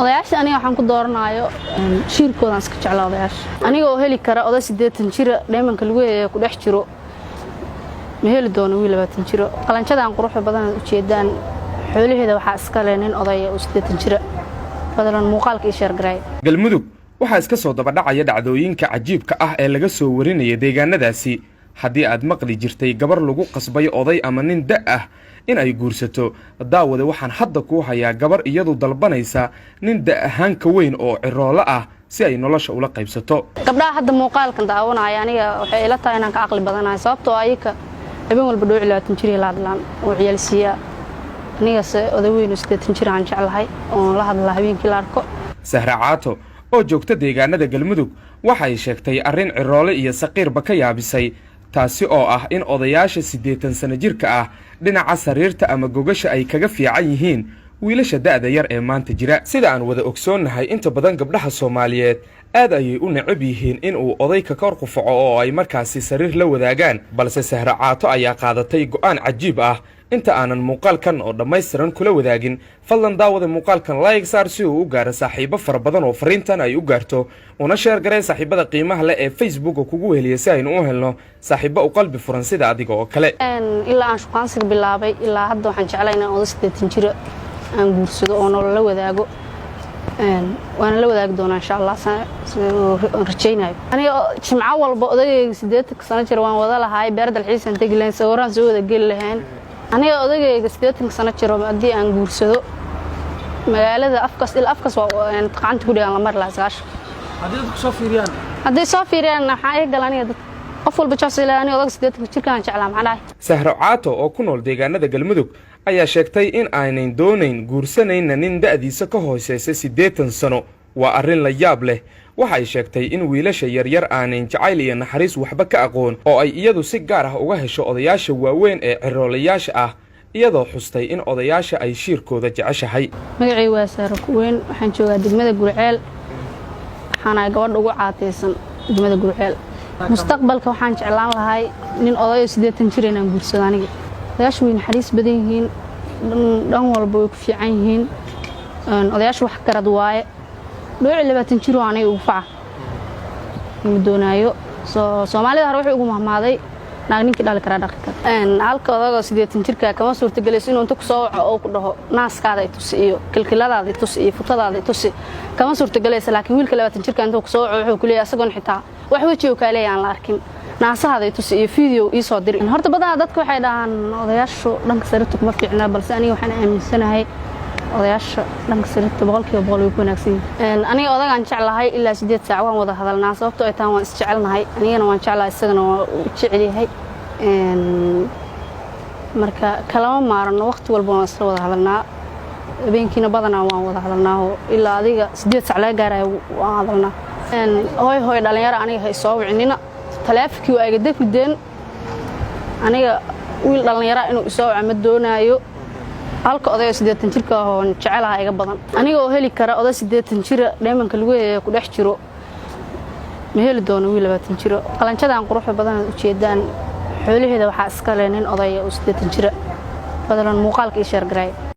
odayaasha aniga waxaan ku dooranayo shirkoodan iska jecel odayaasha aniga oo heli kara oday 80 jir dheemanka lagu yeeyo ku dhex jiro ma heli doono wiil 20 jir qalanjadan quruxda badan u jeedaan xoolaheeda waxa iska leenin oday oo 80 jir fadlan muuqaalka ii share garay galmudug waxa iska soo daba dhacaya dhacdooyinka cajiibka ah ee laga soo warinayay deegaanadaasi haddii aad maqli jirtay gabar lagu qasbay oday ama nin da ah in ay guursato daawada waxaan hadda ku hayaa gabar iyadu dalbanaysa nin da ahaan ka weyn oo ciroolo ah si ay nolosha ula qaybsato gabdhaha hadda muuqaalkan daawanaya aniga waxay ila tahay inaan ka aqli badanahay sababtoo ayka habeen walba dhooc 20 jir la hadlaan oo ciyaalsiya aniga oday weyn 80 jir aan jeclahay oo la hadla habeenkii la arko Sahra Caato oo joogta deegaanada galmudug waxay sheegtay arrin ciroole iyo saqiirba ka yaabisay taasi oo ah in odayaasha 80 sano jirka ah dhinaca sariirta ama gogasha ay kaga fiican yihiin wiilasha da'da yar ee maanta jira sida aan wada ogsoonnahay inta badan gabdhaha Soomaaliyeed aad ayay u necab yihiin in uu oday ka kor qufaco oo ay markaasi sariir la wadaagaan balse Sahra Caato ayaa qaadatay go'aan cajiib ah inta aanan muuqaalkan oo dhammaystiran kula wadaagin fadlan daawada muuqaalkan like saar si uu u gaaro saaxiibo fara badan oo fariintan ay u gaarto una share garee saaxiibada qiimaha leh ee Facebook kugu weheliya si aynu u helno saaxiibo u qalbi furan sida adiga oo kale ilaa aan shaqaansiga bilaabay ilaa hadda waxaan jeclahay inaan oday 80 jir aan guursado oo nolol la wadaago waana la wadaagi doonaa insha Allah rajaynayo aniga jimco walba odayga 80 sano jir waan wada lahaay beer dalxiisan tagi leen sawiraan soo wada gal lahayn aniga odayga 80 sano jir haddii aan guursado magaalada afkas waa qacanta ku dhigan la mar la saash haddii soo fiiriyaan waxa ay galaniga dad qof walba jacayl odag 80 jirkaan jeclaa macnaha Sahra Caato oo ku nool deegaanada galmudug ayaa sheegtay in aanay doonayn guursanayna nin da'diisa ka hooseysa 80 sano waa arrin la yaab leh waxay sheegtay in wiilasha yaryar aanay jacayl iyo naxariis waxba ka aqoon oo ay iyadu si gaar ah uga hesho odayaasha waaweyn ee ciroolayaasha ah iyadoo xustay in odayaasha ay shirkooda jeceshahay magacay waa Sahra Kuweyn waxaan joogaa degmada Gurceel waxaan gabadh ugu caateysan degmada Gurceel mustaqbalka waxaan jeclaan lahay nin oday 80 jir inaan guursado aniga odayaashu way naxariis badan yihiin dhan walba way ku fiican yihiin odayaashu wax karad waaye dhooc 20 jir aanay ugu faca mudoonayo Soomaalida hore wuxuu ugu mahmaaday naag ninkii dhali kara dhaqi kara halka odaga 80 jirka kama suurtagelayso inuu inta ku soo waco oo ku dhaho naaskaada ay tusi iyo kilkiladaada ay tusi iyo futadaada ay tusi kama suurtagelayso laakiin wiilka 20 jirka inta ku soo waco wuxuu ku leeyahay asagoon xitaa wax wajiga ka leeyaan la arkin naasahaada ay tusi iyo video ii soo diray horta badan dadku waxay dhahaan odayaashu dhanka sariirta kuma fiicna balse aniga waxaan aaminsanahay odayaasha dhanka sariirta boqolkiiba boqol way ku wanaagsan yihiin aniga odagaan jeclahay ilaa 8 saac waan wada hadalnaa sababtoo ay taan waan is jecelnahay anigana waan jeclahay isagana waan u jecel yahay marka kalama maarano waqti walba waan isla wada hadalnaa habeenkiina badanaa waan wada hadalnaa ilaa adiga 8 saac laga gaarayo waan hadalnaa hooy dhalinyaro aniga hay soo wicinina taleefankii waa iga degdeen aniga wiil dhalinyaro inuu isoo waco ma doonaayo halka oday 80 jirka oo jecelahay iga badan aniga oo heli kara oday 80 jir dheemanka lagu yeeyo ku dhex jiro ma heli doono wiil 20 jir qalanjadan quruxda badan u jeedaan xoolaheeda waxa iska leenin oday oo 80 jir fadlan muuqaalka ii share garay